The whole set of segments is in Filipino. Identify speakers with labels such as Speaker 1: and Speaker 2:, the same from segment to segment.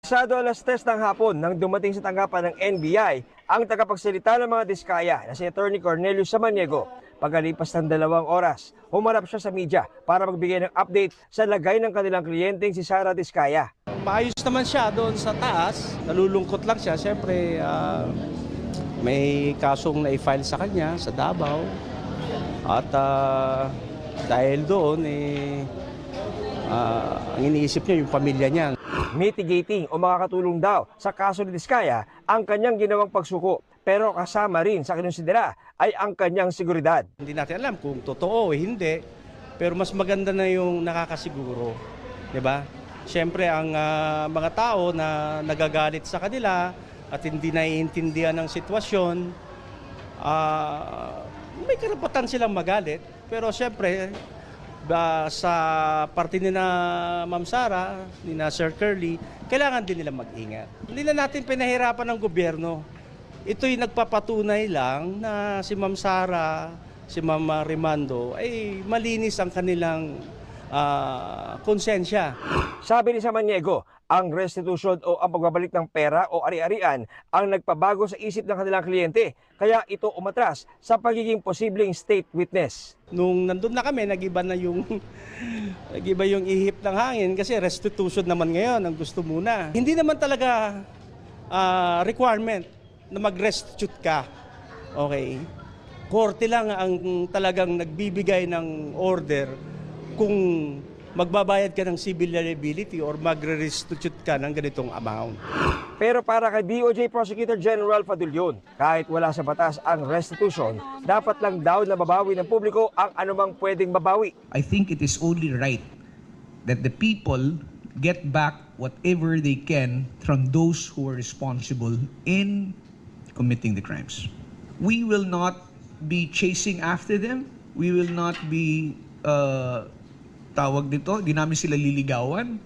Speaker 1: Pasado alas 3 ng hapon nang dumating sa tanggapan ng NBI ang tagapagsalita ng mga diskaya na si Atty. Cornelius Samaniego. Pagkalipas ng 2 oras, humarap siya sa media para magbigay ng update sa lagay ng kanilang kliyenteng si Sara Diskaya.
Speaker 2: Maayos naman siya doon sa taas, nalulungkot lang siya. Siyempre, may kasong na-file sa kanya sa Davao. At dahil doon, ang iniisip niya yung pamilya niya.
Speaker 1: Mitigating o makakatulong daw sa kaso ni Diskaya ang kanyang ginawang pagsuko. Pero kasama rin sa kinonsidera ay ang kanyang seguridad.
Speaker 2: Hindi natin alam kung totoo o hindi, pero mas maganda na yung nakakasiguro. Diba? Siyempre, ang mga tao na nagagalit sa kanila at hindi naiintindihan ng sitwasyon, may karapatan silang magalit. Pero siyempre, sa parte ni na Ma'am Sara, ni na Sir Curly, kailangan din nila mag-ingat. Hindi na natin pinahirapan ng gobyerno. Ito'y nagpapatunay lang na si Ma'am Sara, si Ma'am Rimando ay malinis ang kanilang konsensya.
Speaker 1: Sabi ni Samaniego, ang restitution o ang pagbabalik ng pera o ari-arian ang nagpabago sa isip ng kanilang kliyente. Kaya ito umatras sa pagiging posibleng state witness.
Speaker 2: Nung nandun na kami, nag-iba yung ihip ng hangin kasi restitution naman ngayon ang gusto muna. Hindi naman talaga requirement na mag-restitute ka. Okay? Korte lang ang talagang nagbibigay ng order kung magbabayad ka ng civil liability or magre-restitute ka ng ganitong amount.
Speaker 1: Pero para kay DOJ Prosecutor General Fadulyon, kahit wala sa batas ang restitution, dapat lang daw na babawi ng publiko ang anumang pwedeng babawi.
Speaker 3: I think it is only right that the people get back whatever they can from those who are responsible in committing the crimes. We will not be chasing after them. We will not be tawag dito, di namin sila liligawan.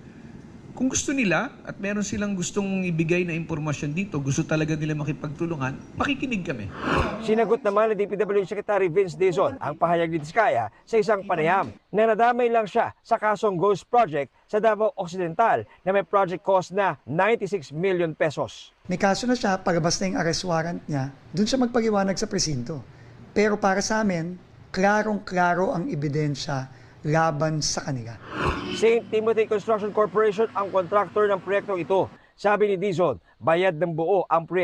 Speaker 3: Kung gusto nila at meron silang gustong ibigay na impormasyon dito, gusto talaga nila makipagtulungan, makikinig kami.
Speaker 1: Sinagot naman ni DPWH Secretary Vince Dizon ang pahayag ni Diskaya sa isang panayam na nadamay lang siya sa kasong Ghost Project sa Davao Occidental na may project cost na 96 million pesos.
Speaker 4: May kaso na siya, pagabas na yung arrest warrant niya, dun siya magpaliwanag sa presinto. Pero para sa amin, klarong-klaro ang ebidensya laban sa kanila.
Speaker 1: St. Timothy Construction Corporation ang kontraktor ng proyektong ito. Sabi ni Dizon, bayad ng buo ang proyekto.